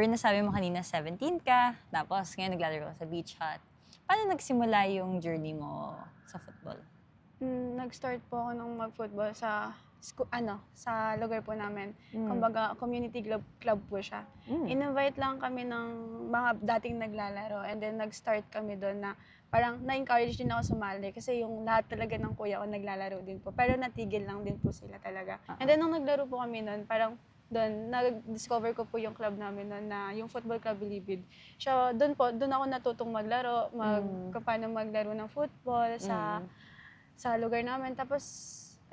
Bern, nasabi mo kanina 17 ka, tapos ngayon naglalaro ka sa Beach Hut. Paano nagsimula yung journey mo sa football? Nag-start po ako nung mag-football sa sa lugar po namin. Kumbaga, community club po siya. In-invite lang kami ng mga dating naglalaro and then nag-start kami doon na parang na-encourage din ako sumali kasi yung lahat talaga ng kuya ko naglalaro din po. Pero natigil lang din po sila talaga. And then nung naglaro po kami noon, parang doon, nag-discover ko po yung club namin noon na yung Football Club Bilibid. So, doon ako natutong maglaro, kung paano maglaro ng football sa lugar namin. Tapos,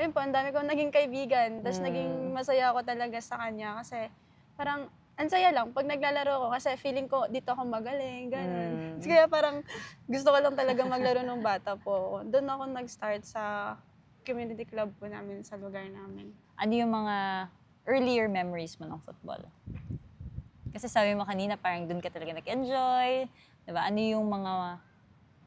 ayun po, ang dami kong naging kaibigan. Tapos naging masaya ako talaga sa kanya kasi parang ang saya lang pag naglalaro ako kasi feeling ko dito ako magaling, gano'n. Kaya parang gusto ko lang talaga maglaro nung bata po ako. Doon ako nag-start sa community club po namin sa lugar namin. Ano yung mga earlier memories mo ng football? Kasi sabi mo kanina parang doon ka talaga nag-enjoy, diba? Ano yung mga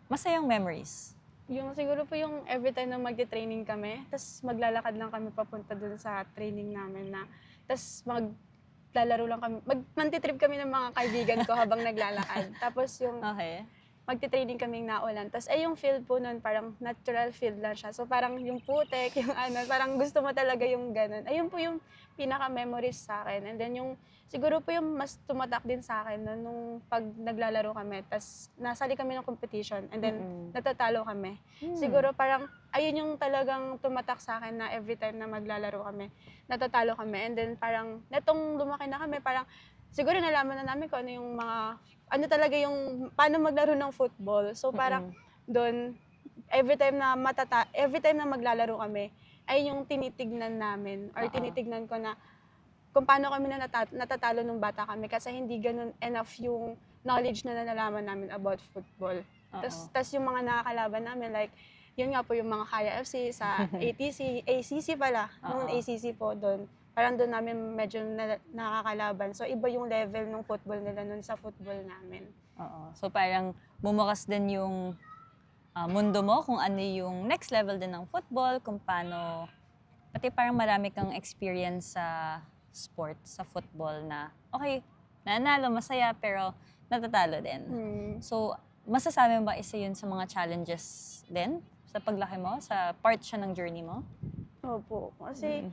masayang memories? Yung siguro po yung every time na magte-training kami, tapos maglalakad lang kami papunta dun sa training namin na, tapos maglalaro lang kami, mantitrip kami ng mga kaibigan ko habang naglalakad. Tapos yung Okay. magte-training kaming naulan. Tapos yung field po nun, parang natural field lang siya. So parang yung putek, yung parang gusto mo talaga yung ganun. Ayun po yung pinaka-memories sa akin. And then yung, siguro po yung mas tumatak din sa akin no, nung pag naglalaro kami. Tapos nasali kami ng competition and then natatalo kami. Siguro parang, ayun yung talagang tumatak sa akin na every time na maglalaro kami, natatalo kami. And then parang, netong lumaki na kami, parang, siguro nalaman na namin kung ano yung mga, ano talaga yung, paano maglaro ng football. So parang doon, every time na maglalaro kami, ay yung tinitignan namin or tinitignan ko na kung paano kami natatalo nung bata kami kasi hindi ganun enough yung knowledge na nalalaman namin about football. Tas yung mga nakakalaban namin, like, yun nga po yung mga Kaya FC sa ACC pala, nung ACC po doon. Parang doon namin medyo nakakalaban. So, iba yung level ng football nila nun sa football namin. Oo. So parang bumukas din yung mundo mo kung ano yung next level din ng football, kung paano, pati parang marami kang experience sa sport, sa football na, okay, nanalo, masaya, pero natatalo din. So, masasabi mo ba isa yun sa mga challenges din sa paglaki mo, sa part siya ng journey mo? Opo. Kasi,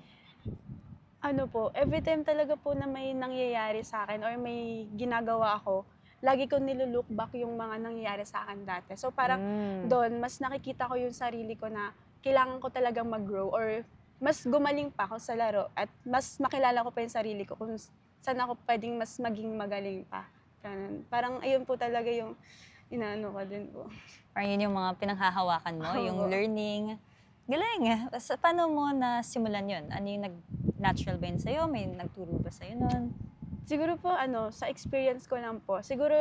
every time talaga po na may nangyayari sa akin or may ginagawa ako, lagi ko nilulook back yung mga nangyayari sa akin dati. So parang doon, mas nakikita ko yung sarili ko na kailangan ko talagang mag-grow or mas gumaling pa ako sa laro at mas makilala ko pa yung sarili ko kung saan ako pwedeng mas maging magaling pa. Ganun. Parang ayun po talaga yung inaano ko din po. Parang yun yung mga pinanghahawakan mo, yung learning. Galing. Paano mo nasimulan yun? Ano yung natural ba yun sa'yo? May nagturo ba sa'yo nun? Siguro po sa experience ko lang po. Siguro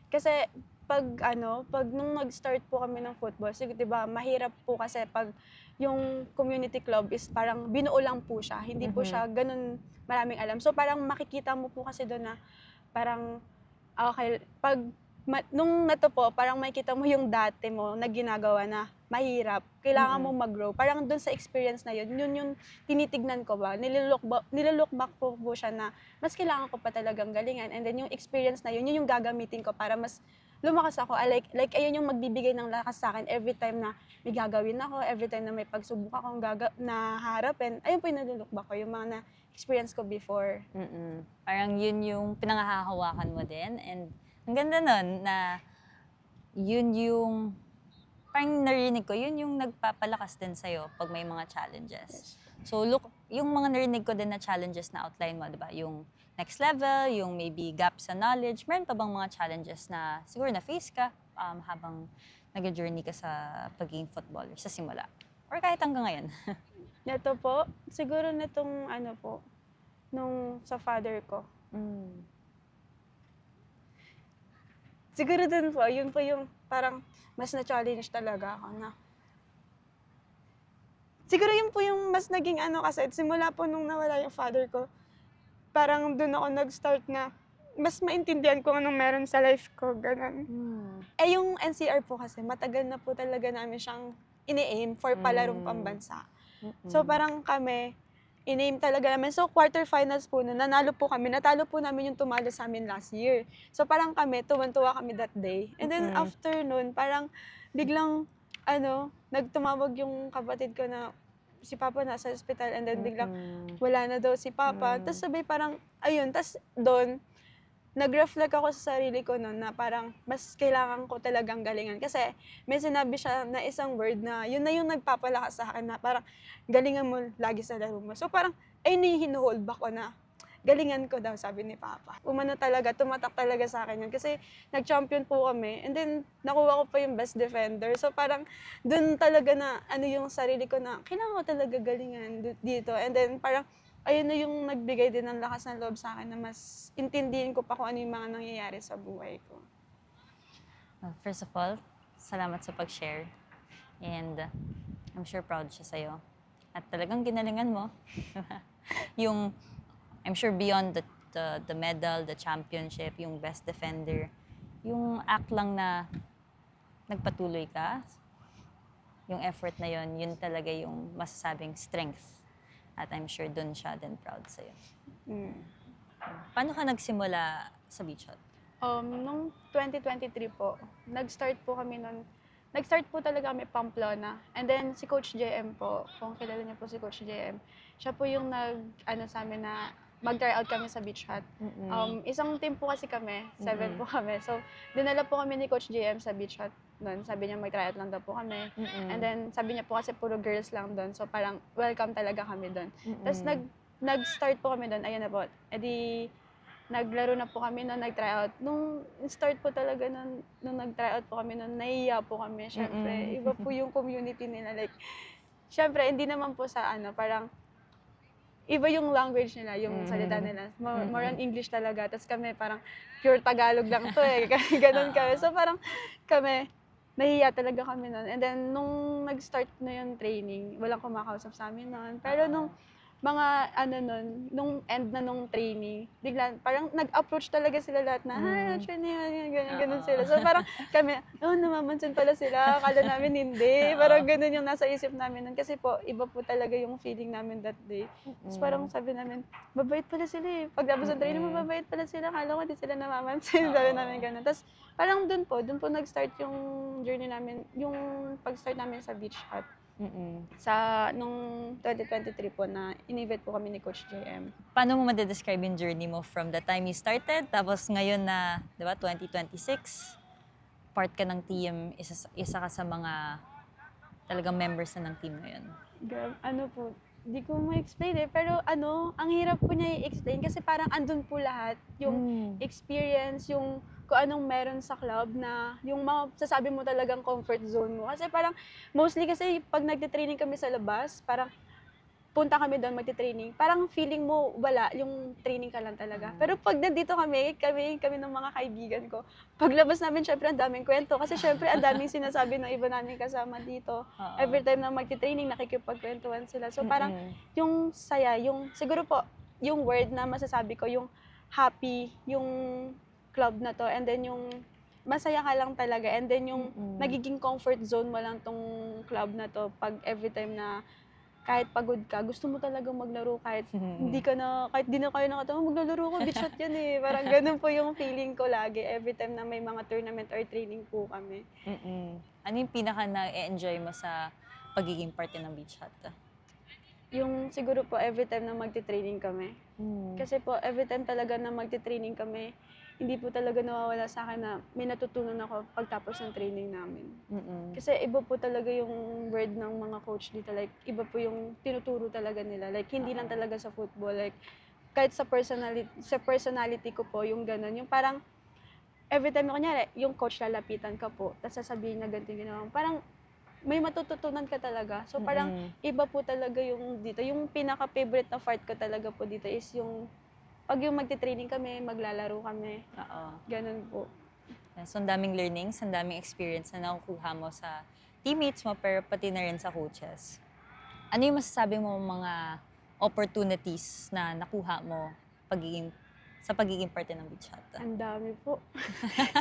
kasi pag nung nag-start po kami ng football, siguro 'di ba, mahirap po kasi pag yung community club is parang binuo lang po siya. Hindi po siya ganun maraming alam. So parang makikita mo po kasi doon na parang okay, pag nung nato po, parang makikita mo yung dati mo na ginagawa na mahirap, kailangan mong mag-grow. Parang dun sa experience na yun yung tinitignan ko ba, nililook back po siya na mas kailangan ko pa talagang galingan. And then yung experience na yun yung gagamitin ko para mas lumakas ako. Like ayun yung magbibigay ng lakas sa akin every time na may gagawin ako, every time na may pagsubok akong naharapin. Ayun po yung nililook back ko, yung mga na-experience ko before. Parang yun yung pinanghahawakan mo din. And ang ganda nun na yun yung parang narinig ko, yun yung nagpapalakas din sa'yo pag may mga challenges. So look, yung mga narinig ko din na challenges na outline mo, di ba? Yung next level, yung maybe gap sa knowledge, meron pa bang mga challenges na siguro na-face ka habang nag-journey ka sa pagiging footballer sa simula? Or kahit hanggang ngayon? Neto po, siguro netong nung sa father ko. Siguro dun po, yun po yung parang mas na-challenge talaga ako na. Siguro yun po yung mas naging kasi simula po nung nawala yung father ko, parang dun ako nag-start na mas maintindihan ko anong meron sa life ko, ganun. Eh yung NCR po kasi, matagal na po talaga namin siyang ini-aim for palarong pambansa. So parang kami, in-aim talaga namin. So, quarterfinals po nun, nanalo po kami. Natalo po namin yung tumalo sa amin last year. So, parang kami, tuwan-tuwa kami that day. And then, Mm. after nun, parang biglang, nagtumawag yung kapatid ko na si Papa nasa hospital and then biglang Mm. wala na daw si Papa. Mm. Tapos sabay parang, ayun, tapos doon, nag-reflect ako sa sarili ko noon na parang mas kailangan ko talagang galingan. Kasi may sinabi siya na isang word na yun na yung nagpapalakas sa akin na parang galingan mo lagi sa laro mo. So parang ayun na yung hinuhold back ko na galingan ko daw, sabi ni Papa. Umano talaga, tumatak talaga sa akin yun. Kasi nag-champion po kami and then nakuha ko pa yung best defender. So parang dun talaga na ano yung sarili ko na kailangan ko talaga galingan dito. And then parang ayun na yung nagbigay din ng lakas ng loob sa akin na mas intindihin ko pa kung ano yung mga nangyayari sa buhay ko. Well, first of all, salamat sa pag-share. And I'm sure proud siya sa'yo. At talagang ginalingan mo. Yung, I'm sure beyond the medal, the championship, yung best defender, yung act lang na nagpatuloy ka, yung effort na yon, yun talaga yung masasabing strength. At I'm sure dun siya din proud sa'yo. Paano ka nagsimula sa beach hut? Nung 2023 po, nag-start po talaga kami Pamplona. And then si Coach JM po, kung kilala niyo po si Coach JM, siya po yung sa amin na mag-try out kami sa beach hut. Isang team po kasi kami, 7 po kami. So, dinala po kami ni Coach JM sa beach hut doon. Sabi niya mag-try out lang daw po kami. And then, sabi niya po kasi puro girls lang doon. So, parang welcome talaga kami doon. Tapos, nag-start po kami doon. Ayun na po. E di, naglaro na po kami noon, nag-try out. Nung start po talaga nung nag-try out po kami noon, nahiya po kami. Siyempre, iba po yung community nila. Like, siyempre, hindi naman po sa parang, iba yung language nila, yung salita nila. More on English talaga. Tapos kami parang pure Tagalog lang to eh. Ganun kami. So parang kami, nahiya talaga kami nun. And then nung nag-start na yung training, walang kumakausap sa amin nun. Pero nung mga nung end na nung training, bigla parang nag-approach talaga sila lahat na, hi, actually, ganun sila. So parang kami, namamansin pala sila, akala namin hindi. Parang ganun yung nasa isip namin nun. Kasi po, iba po talaga yung feeling namin that day. Tapos parang sabi namin, mabait pala sila eh. Pagtapos ng training, mabait pala sila. Akala ko di sila namamansin. Sabi namin ganun. Tapos parang dun po nag-start yung journey namin, yung pag-start namin sa beach hut. Nung 2023 po na in-invite po kami ni Coach JM. Paano mo madedescribe yung journey mo from the time you started, tapos ngayon na, di ba, 2026, part ka ng team, isa ka sa mga talagang members na ng team ngayon? Di ko ma-explain eh, pero ang hirap po niya i-explain kasi parang andun po lahat, yung experience, yung kung anong meron sa club na yung masasabi mo talagang comfort zone mo. Kasi parang mostly kasi pag nagtitraining kami sa labas, parang punta kami doon magti-training, parang feeling mo wala, yung training ka lang talaga. Pero pag nandito kami ng mga kaibigan ko, paglabas namin syempre ang daming kwento kasi syempre ang daming sinasabi ng iba namin kasama dito. Every time na magti-training, nakikipagkwentuhan sila. So parang yung saya, siguro po, yung word na masasabi ko, yung happy, yung club na to, and then yung masaya ka lang talaga, and then yung nagiging comfort zone mo lang tong club na to pag every time na kahit pagod ka, gusto mo talagang maglaro kahit hindi na kayo nakatawa, maglalaro ko, beach hut yan eh. Parang ganun po yung feeling ko lagi every time na may mga tournament or training po kami. Ano yung pinaka na-enjoy mo sa pagiging parte ng beach hut? Yung siguro po every time na magti-training kami. Kasi po every time talaga na magti-training kami, hindi po talaga nawawala sa akin na may natutunan ako pagtapos ng training namin. Kasi iba po talaga yung word ng mga coach dito. Like, iba po yung tinuturo talaga nila. Like, hindi lang talaga sa football. Like, kahit sa personality ko po, yung gano'n. Yung parang, every time, kunyari, yung coach lalapitan ka po, tapos sasabihin na ganito ginawa. Parang, may matututunan ka talaga. So, parang, iba po talaga yung dito. Yung pinaka-favorite na part ko talaga po dito is yung pag yung magti-training kami, maglalaro kami. Ganun po. So, ang daming learnings, ang daming experience na nakukuha mo sa teammates mo, pero pati na rin sa coaches. Ano yung masasabi mo mga opportunities na nakuha mo sa pagiging parte ng beach hut? Ang dami po.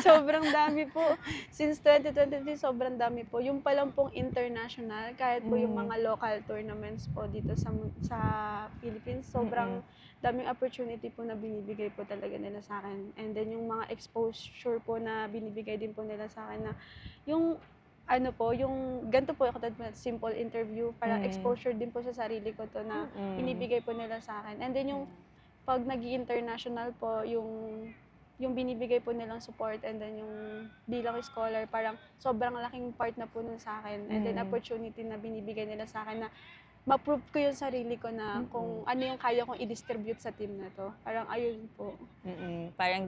Sobrang dami po. Since 2023, sobrang dami po. Yung palang pong international, kahit po yung mga local tournaments po dito sa since sobrang daming opportunity po na binibigay po talaga nila sa akin. And then yung mga exposure po na binibigay din po nila sa akin na yung ano po, yung ganito po, katulad po, simple interview, para exposure din po sa sarili ko to na binibigay po nila sa akin. And then yung pag nag-international po, yung binibigay po nilang support and then yung bilang scholar, parang sobrang laking part na po nun sa akin. And then opportunity na binibigay nila sa akin na ma-prove ko yung sarili ko na kung ano yung kaya kong i-distribute sa team na to. Parang ayun po. Parang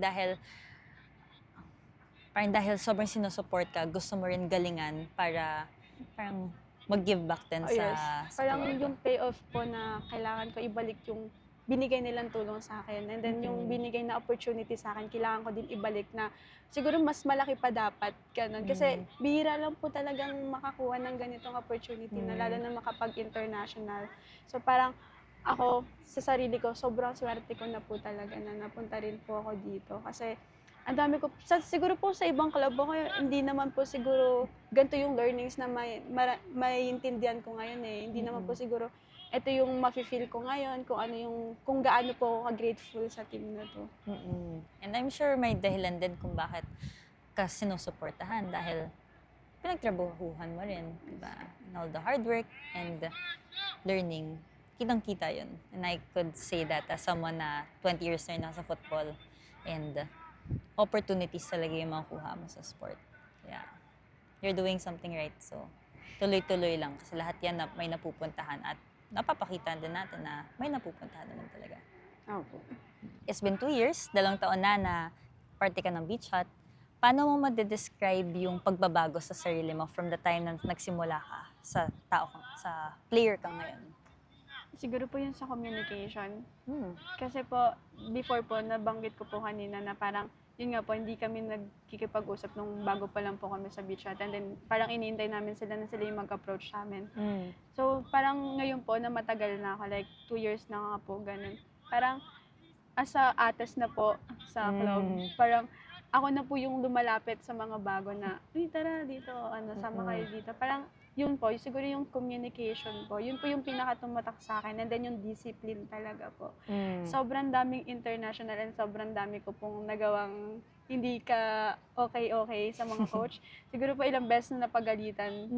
dahil sobrang sinusupport ka, gusto mo rin galingan para parang mag-give back din Oh, yes. sa Parang club. yung payoff po na kailangan ko ibalik yung binigay nilang tulong sa akin. And then yung binigay na opportunity sa akin, kailangan ko din ibalik na siguro mas malaki pa dapat. Ganun. Kasi bihira lang po talagang makakuha ng ganitong opportunity na lalo na makapag-international. So parang ako, sa sarili ko, sobrang swerte ko na po talaga na napunta rin po ako dito. Kasi ang dami ko, siguro po sa ibang club ako, hindi naman po siguro ganito yung learnings na may intindihan ko ngayon eh. Hindi naman po siguro ito yung mafe-feel ko ngayon, kung gaano po ako ka-grateful sa team na to. And I'm sure may dahilan din kung bakit ka sinusuportahan dahil pinagtrabahuhan mo rin, diba? And all the hard work and learning, kitang-kita yun. And I could say that as someone na 20 years na rin ako sa football and opportunities talaga yung makukuha mo sa sport. Yeah. You're doing something right, so tuloy-tuloy lang kasi lahat yan na may napupuntahan at napapakita din natin na may napupuntahan naman talaga. Opo. It's been 2 years, 2 taon na parte ka ng Beach Hut. Paano mo ma-describe yung pagbabago sa sarili mo from the time na nagsimula ka sa player ka ngayon? Siguro po yun sa communication. Kasi po, before po, nabanggit ko po kanina na parang, yun nga po, hindi kami nagkikipag-usap nung bago pa lang po kami sa Beach Hut. And then, parang iniintay namin sila na sila yung mag-approach sa amin. So, parang ngayon po, na matagal na ako, like 2 years na nga po, ganun. Parang, as a ates na po sa club, parang, ako na po yung lumalapit sa mga bago na, uy, tara dito, sama kayo dito. Parang, yun po, siguro yung communication po, yun po yung pinakatumatak sa akin. And then yung discipline talaga po. Sobrang daming international and sobrang dami ko pong nagawang hindi ka okay sa mga coach. Siguro po ilang beses na napagalitan.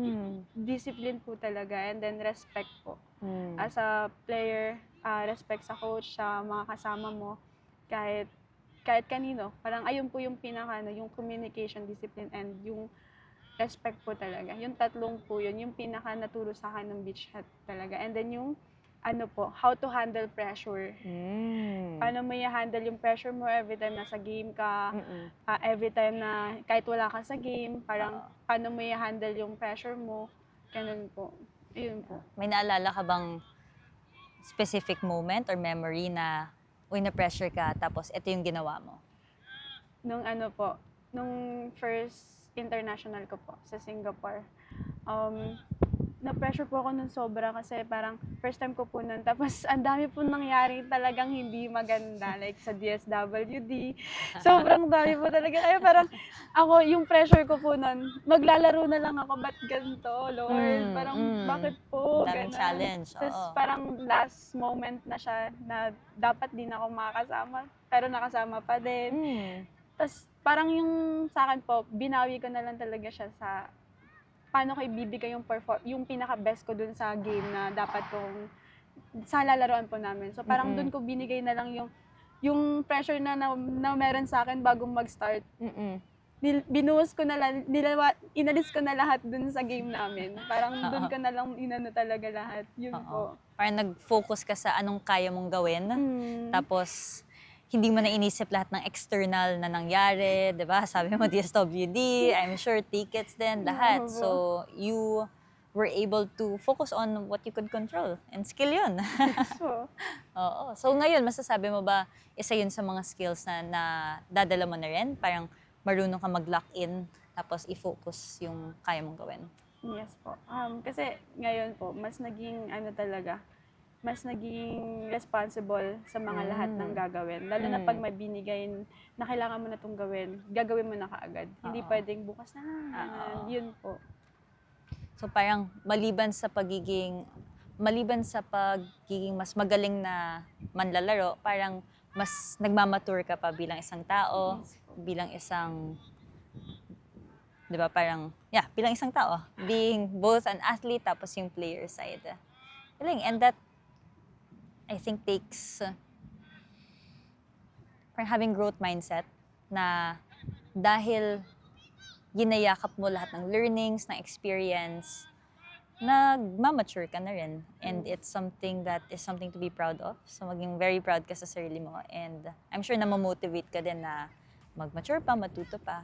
Discipline po talaga and then respect po. As a player, respect sa coach, sa mga kasama mo, kahit kanino. Parang ayun po yung yung communication, discipline, and yung respect po talaga. Yung tatlong po yun, yung pinaka naturo sa akin ng Beach Hut talaga. And then yung how to handle pressure. Paano mo i-handle yung pressure mo every time nasa game ka, every time na kahit wala ka sa game, parang paano mo i-handle yung pressure mo, ganun po. Ayun po. May naalala ka bang specific moment or memory na na-pressure ka tapos ito yung ginawa mo? Nung first international ko po sa Singapore, na-pressure po ako nun sobra kasi parang first time ko po nun. Tapos ang dami po nangyari talagang hindi maganda, like sa DSWD. Sobrang dami po talaga. Kaya parang ako, yung pressure ko po nun, maglalaro na lang ako, ba't ganito, Lord? Parang bakit po? Daming challenge, Tapos oo. parang last moment na siya na dapat din ako makakasama, pero nakasama pa din. Tapos parang yung sa akin po, binawi ko na lang talaga siya sa paano ko ibibigay yung pinaka-best ko dun sa game na dapat kong sa lalaroan po namin. So parang dun ko binigay na lang yung pressure na meron sa akin bago mag-start. Binuhos ko na lang, inalis ko na lahat dun sa game namin. Parang dun ko na lang talaga lahat. Yun po. Parang nag-focus ka sa anong kaya mong gawin. Tapos, hindi mo na inisip lahat ng external na nangyari, di ba? Sabi mo, DSWD, I'm sure tickets din, lahat. So, you were able to focus on what you could control. And skill yun. Oo. So, ngayon, masasabi mo ba, isa yun sa mga skills na dadala mo na rin? Parang marunong ka mag-lock in, tapos i-focus yung kaya mong gawin. Yes po. Kasi ngayon po, mas naging mas naging responsible sa mga lahat ng gagawin. Lalo na pag may binigay na kailangan mo na itong gagawin mo na kaagad. Hindi pwedeng bukas na lang. Yun po. So parang maliban sa pagiging maliban sa pagiging mas magaling na manlalaro, parang mas nagmamature ka pa bilang isang tao, bilang isang, di ba, parang, yeah, bilang isang tao. Being both an athlete tapos yung player side. Galing. And that, I think, takes parang having growth mindset na dahil ginayakap mo lahat ng learnings, ng experience, nagmamature ka na rin. And it's something that is something to be proud of. So maging very proud ka sa sarili mo. And I'm sure na mamotivate ka din na mag-mature pa, matuto pa.